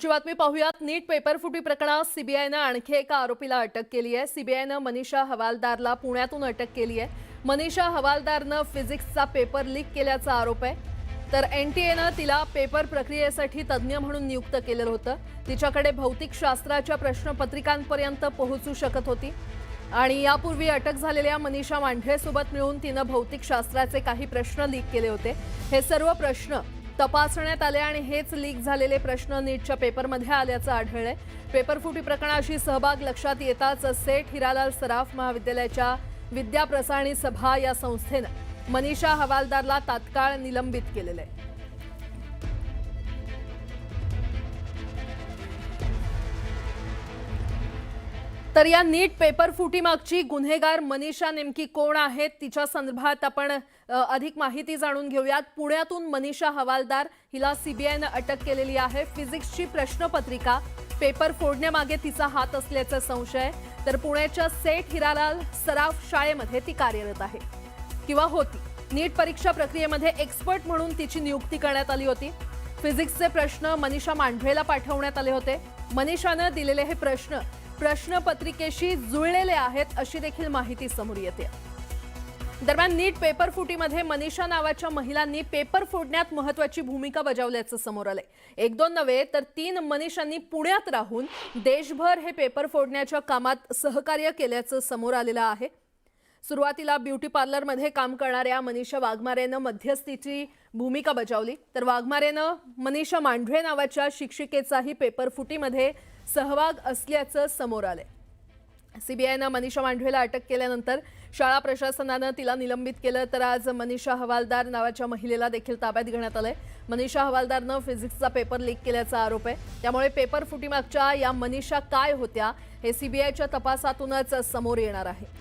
पुढची बातमी पाहूयात। नीट पेपरफुटी प्रकरणात सीबीआयनं आणखी एका आरोपीला अटक केली आहे। सीबीआयनं मनीषा हवालदारला पुण्यातून अटक केली आहे। मनीषा हवालदारनं फिजिक्सचा पेपर लीक केल्याचा आरोप आहे। तर एनटीएनं तिला पेपर प्रक्रियेसाठी तज्ञ म्हणून नियुक्त केलेलं होतं। तिच्याकडे भौतिकशास्त्राच्या प्रश्नपत्रिकांपर्यंत पोहोचू शकत होती आणि यापूर्वी अटक झालेल्या मनीषा मांढरेसोबत मिळून तिनं भौतिकशास्त्राचे काही प्रश्न लीक केले होते। हे सर्व प्रश्न तपासण्यात आले आणि हेच लीक झालेले प्रश्न नीटच्या पेपरमध्ये आल्याचं आढळलंय। पेपरफुटी प्रकरणाशी सहभाग लक्षात येताच सेठ हिरालाल सराफ महाविद्यालयाच्या विद्या प्रसारणी सभा या संस्थेनं मनीषा हवालदारला तात्काळ निलंबित केलेलं आहे। तर या नीट पेपर फुटी मागची गुन्हेगार मनीषा नेमकी कोण आहे, तिच्या संदर्भात आपण अधिक माहिती जाणून घेऊयात। पुण्यातून मनीषा हवालदार हिला सीबीआयनं अटक केलेली आहे। फिजिक्सची प्रश्नपत्रिका पेपर फोडण्यामागे तिचा हात असल्याचा संशय आहे। तर पुण्याच्या सेठ हिरालाल सराफ शाळेमध्ये ती कार्यरत आहे किंवा होती। नीट परीक्षा प्रक्रियेमध्ये एक्सपर्ट म्हणून तिची नियुक्ती करण्यात आली होती। फिजिक्सचे प्रश्न मनीषा मांढरेला पाठवण्यात आले होते। मनीषानं दिलेले हे प्रश्न प्रश्नपत्रिकेशी जुळलेले आहेत अशी देखील माहिती समोर येते। दरम्यान नीट पेपर फुटीमध्ये मनीषा नावाच्या महिलांनी पेपर फोडण्यात महत्त्वाची भूमिका बजावल्याचं समोर आलंय। एक दोन नव्हे तर 3 मनीषांनी पुण्यात राहून देशभर हे पेपर फोडण्याच्या कामात सहकार्य केल्याचं समोर आलेलं आहे। सुरुवातीला ब्युटी पार्लरमध्ये काम करणाऱ्या मनीषा वाघमारेनं मध्यस्थीची भूमिका बजावली, तर वाघमारेनं मनीषा मांढरे नावाच्या शिक्षिकेचाही पेपर फुटीमध्ये सहभाग असल्याचं समोर आलंय। सीबीआयनं मनीषा मांढरेला अटक केल्यानंतर शाळा प्रशासनानं तिला निलंबित केलं, तर आज मनीषा हवालदार नावाच्या महिलेला देखील ताब्यात घेण्यात आलंय। मनीषा हवालदारनं फिजिक्सचा पेपर लीक केल्याचा आरोप आहे। त्यामुळे पेपर फुटीमागच्या या मनीषा काय होत्या हे सीबीआयच्या तपासातूनच समोर येणार आहे।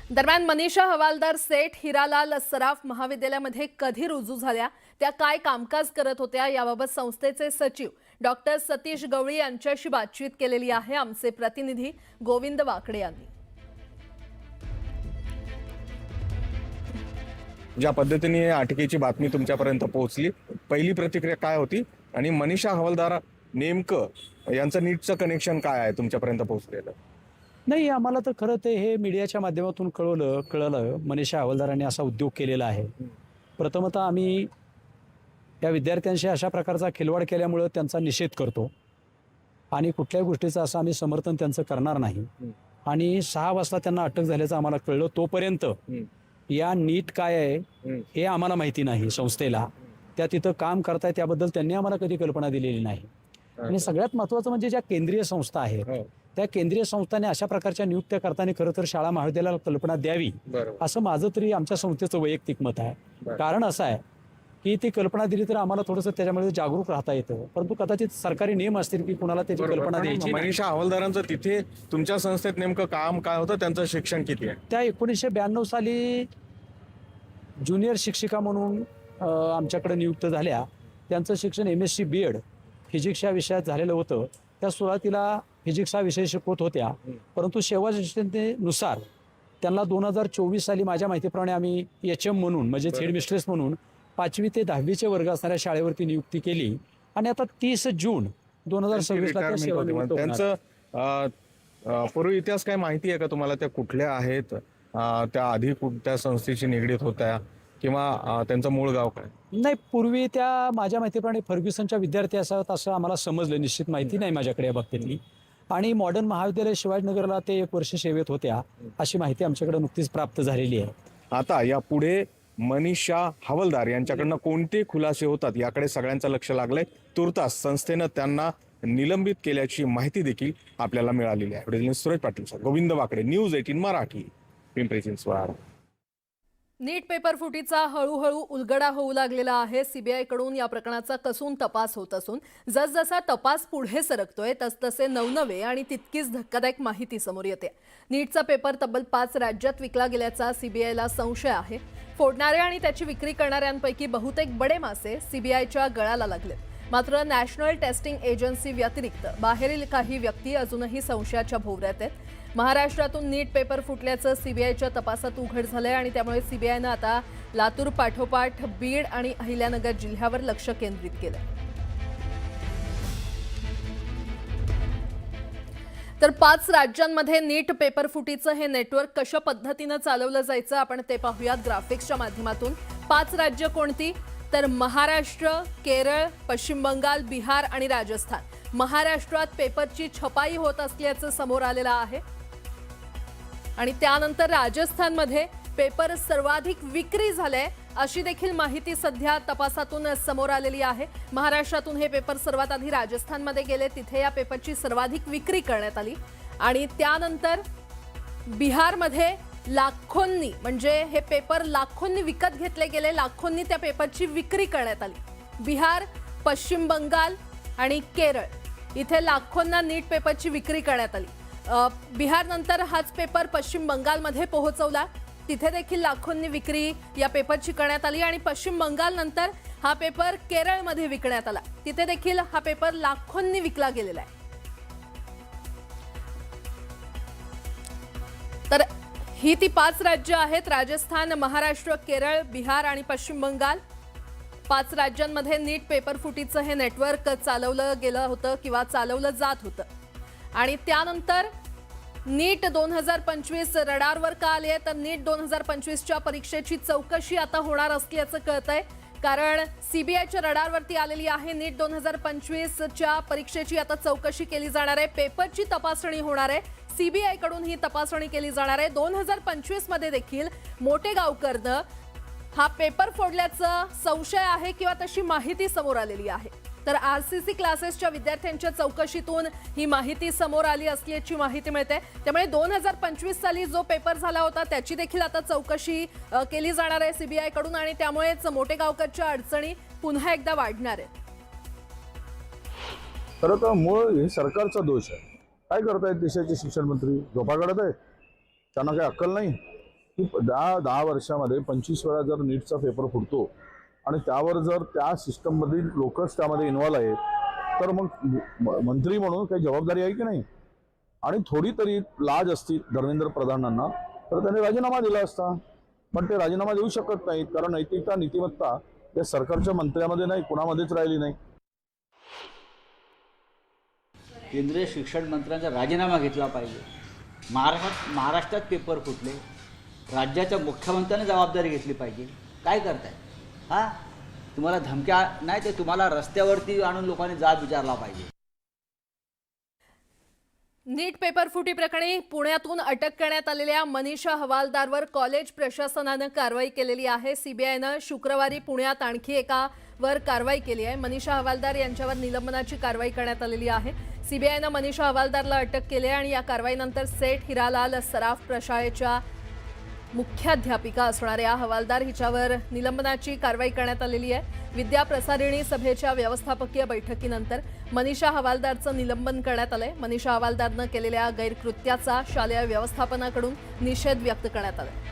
दरम्यान मनीषा हवालदार सेठ हिरालाल सराफ महाविद्यालयामध्ये कधी रुजू झाल्या, त्या काय कामकाज करत होत्या याबाबत संस्थेचे सचिव डॉक्टर सतीश गवळी यांच्याशी बातचीत केलेली आहे आमचे प्रतिनिधी गोविंद वाकडे यांनी। ज्या पद्धतीने अटकेची बातमी तुमच्यापर्यंत पोहोचली, पहिली प्रतिक्रिया काय होती आणि मनीषा हवालदार नेमकं यांचं नीटचं कनेक्शन काय आहे तुमच्यापर्यंत पोहोचलेलं? नाही, आम्हाला तर खरं ते हे मीडियाच्या माध्यमातून कळलं मनीषा हवालदारांनी असा उद्योग केलेला आहे। प्रथमतः आम्ही या विद्यार्थ्यांशी अशा प्रकारचा खिलवाड केल्यामुळे त्यांचा निषेध करतो आणि कुठल्याही गोष्टीचं असं आम्ही समर्थन त्यांचं करणार नाही। आणि 6 वाजता त्यांना अटक झाल्याचं आम्हाला कळलं, तोपर्यंत या नीट काय आहे हे आम्हाला माहिती नाही। संस्थेला त्या तिथं काम करतायत त्याबद्दल त्यांनी आम्हाला कधी कल्पना दिलेली नाही। आणि सगळ्यात महत्त्वाचं म्हणजे ज्या केंद्रीय संस्था आहेत त्या केंद्रीय संस्थाने अशा प्रकारच्या नियुक्त्या करताना खरं तर शाळा महाविद्यालयाला कल्पना द्यावी असं माझं तरी आमच्या संस्थेचं वैयक्तिक मत आहे। कारण असं आहे की ती कल्पना दिली तर आम्हाला थोडंसं त्याच्यामध्ये जागरूक राहता येतं, परंतु कदाचित सरकारी नियम असतील की कुणाला त्याची कल्पना द्यायची। मनीषा हवालदारांचं तिथे तुमच्या संस्थेत नेमकं काम काय होतं, त्यांचं शिक्षण किती आहे? त्या 1992 साली ज्युनियर शिक्षिका म्हणून आमच्याकडे नियुक्त झाल्या। त्यांचं शिक्षण MSc BEd फिजिक्स या विषयात झालेलं होतं। त्या सुरुवातीला फिजिक्स हा विषय शिकवत होत्या, परंतु सेवानिवृत्तीनुसार त्यांना 2024 साली माझ्या माहितीप्रमाणे आम्ही HM म्हणून म्हणजे हेड मिस्ट्रेस म्हणून 5वी ते 10वीचे वर्ग असणाऱ्या शाळेवरती नियुक्ती केली आणि आता 30 जून 2026 ला त्या सेवानिवृत्त होणार। त्यांचं पूर्व इतिहास काय माहिती आहे का तुम्हाला? त्या कुठल्या आहेत, त्या आधी कुठल्या संस्थेशी निगडीत होत्या किंवा त्यांचं मूळ गाव काय? नाही, पूर्वी त्या माझ्या माहितीप्रमाणे फर्ग्युसनच्या विद्यार्थी असाव्यात असं आम्हाला समजलं, निश्चित माहिती नाही माझ्याकडे या बाबतीतली। आणि मॉडर्न महाविद्यालय शिवाजीनगरला ते 1 वर्ष सेवेत होत्या अशी माहिती आमच्याकडे नुकतीच प्राप्त झालेली आहे। आता यापुढे मनीषा हवालदार यांच्याकडनं कोणते खुलासे होतात याकडे सगळ्यांचं लक्ष लागलंय। तुर्तास संस्थेनं त्यांना निलंबित केल्याची माहिती देखील आपल्याला मिळालेली आहे। सुरेश पाटील, गोविंद वाकडे, न्यूज 18 मराठी, पिंपरी चिंचवड। नीट पेपर फुटीचा हळूहळू उलगडा होऊ लागलेला आहे। सीबीआय कडून या प्रकरणाचा कसून तपास होत असून जसजसा तपास पुढे सरकतोय तसतसे नवनवे आणि तितकीच धक्कादायक माहिती समोर येते। नीटचा पेपर तब्बल 5 राज्यात विकला गेल्याचा सीबीआयला संशय आहे। फोडणारे आणि त्याची विक्री करणाऱ्यांपैकी बहुतेक बडे मासे सीबीआयच्या गळाला लागले। मात्र नॅशनल टेस्टिंग एजन्सी व्यतिरिक्त बाहेरील काही व्यक्ती अजूनही संशयाच्या भोवऱ्यात आहेत। महाराष्ट्रातून नीट पेपर फुटल्याचं सीबीआयच्या तपासात उघड झालंय आणि त्यामुळे सीबीआयनं आता लातूर पाठोपाठ बीड आणि अहिल्यानगर जिल्ह्यावर लक्ष केंद्रित केलंय. तर 5 राज्यांमध्ये नीट पेपर फुटीचं हे नेटवर्क कशा पद्धतीनं चालवलं जायचं आपण ते पाहूयात ग्राफिक्सच्या माध्यमातून. 5 राज्य कोणती? तर महाराष्ट्र, केरळ, पश्चिम बंगाल, बिहार आणि राजस्थान. महाराष्ट्रात पेपरची छपाई होत असल्याचं समोर आलेलं आहे आणि त्यानंतर राजस्थानमध्ये पेपर सर्वाधिक विक्री झाले अशी देखील माहिती सध्या तपासातून समोर आलेली आहे. महाराष्ट्रातून हे पेपर सर्वात आधी राजस्थानमध्ये गेले, तिथे या पेपरची सर्वाधिक विक्री करण्यात आली आणि त्यानंतर बिहारमध्ये लाखोंनी म्हणजे हे पेपर लाखोंनी विकत घेतले गेले, लाखोंनी त्या पेपरची विक्री करण्यात आली. बिहार, पश्चिम बंगाल आणि केरळ इथे लाखोंना नीट पेपरची विक्री करण्यात आली. बिहार नंतर हाच पेपर पश्चिम बंगालमध्ये पोहोचवला, तिथे देखील लाखोंनी विक्री या पेपरची करण्यात आली आणि पश्चिम बंगाल नंतर हा पेपर केरळमध्ये विकण्यात आला, तिथे देखील हा पेपर लाखोंनी विकला गेलेला आहे. तर ही ती 5 राज्य आहेत, राजस्थान, महाराष्ट्र, केरळ, बिहार आणि पश्चिम बंगाल. 5 राज्यांमध्ये नीट पेपर फुटीचं हे नेटवर्क चालवलं गेलं होतं किंवा चालवलं जात होतं आणि त्यानंतर नीट 2025 रडारवर का आली आहे? तर नीट 2025च्या परीक्षेची चौकशी आता होणार असल्याचं कळतंय, कारण सीबीआयच्या रडारवरती आलेली आहे. नीट 2025च्या परीक्षेची आता चौकशी केली जाणार आहे, पेपरची तपासणी होणार आहे, सीबीआय कडून ही तपासणी केली जाणार आहे. 2025 मध्ये देखील मोटेगावकरनं हा पेपर फोडल्याचा संशय आहे किंवा तशी माहिती समोर आलेली आहे. तर आरसीसी क्लासेसच्या विद्यार्थ्यांच्या चौकशीतून ही माहिती समोर आली असल्याची माहिती मिळते. त्यामुळे 2025 साली जो पेपर झाला होता त्याची देखील आता चौकशी केली जाणार आहे सीबीआय कडून आणि त्यामुळेच मोटेगावकरच्या अडचणी पुन्हा एकदा वाढणार आहेत. खरं तर मूळ हे सरकारचा दोष आहे. काय करतायत देशाचे शिक्षण मंत्री? झोपा काढत आहेत, त्यांना काही अक्कल नाही की 10 वर्षामध्ये 25 वेळा जर नीटचा पेपर फुटतो आणि त्यावर जर त्या सिस्टममधील लोकच त्यामध्ये इन्व्हॉल्व आहेत तर मग मंत्री म्हणून काही जबाबदारी आहे की नाही? आणि थोडी तरी लाज असती धर्मेंद्र प्रधानांना तर त्यांनी राजीनामा दिला असता, पण ते राजीनामा देऊ शकत नाहीत कारण नैतिकता नीतिमत्ता या सरकारच्या मंत्र्यामध्ये नाही, कुणामध्येच राहिली नाही. केंद्रीय शिक्षण मंत्र्यांचा राजीनामा घेतला पाहिजे. महाराष्ट्रात पेपर फुटले, राज्याच्या मुख्यमंत्र्यांनी जबाबदारी घेतली पाहिजे. काय करताय? हां, तुम्हाला धमक्या नाही ते तुम्हाला रस्त्यावरती आणून लोकांनी जाब विचारला पाहिजे. नीट पेपर फुटी प्रकरणी पुण्यातून अटक करण्यात आलेल्या मनीषा हवालदारवर कॉलेज प्रशासनानं कारवाई केलेली आहे. सीबीआयनं शुक्रवारी पुण्यात आणखी एकावर कारवाई केली आहे. मनीषा हवालदार यांच्यावर निलंबनाची कारवाई करण्यात आलेली आहे. सीबीआयनं मनीषा हवालदारला अटक केली आहे आणि या कारवाईनंतर सेठ हिरालाल सराफ प्रशाळेच्या मुख्याध्यापिका असणाऱ्या हवालदार हिच्यावर निलंबनाची कारवाई करण्यात आलेली आहे. विद्या प्रसारिणी सभेच्या व्यवस्थापकीय बैठकीनंतर मनीषा हवालदारचं निलंबन करण्यात आलंय. मनीषा हवालदारनं केलेल्या गैरकृत्याचा शालेय व्यवस्थापनाकडून निषेध व्यक्त करण्यात आलाय.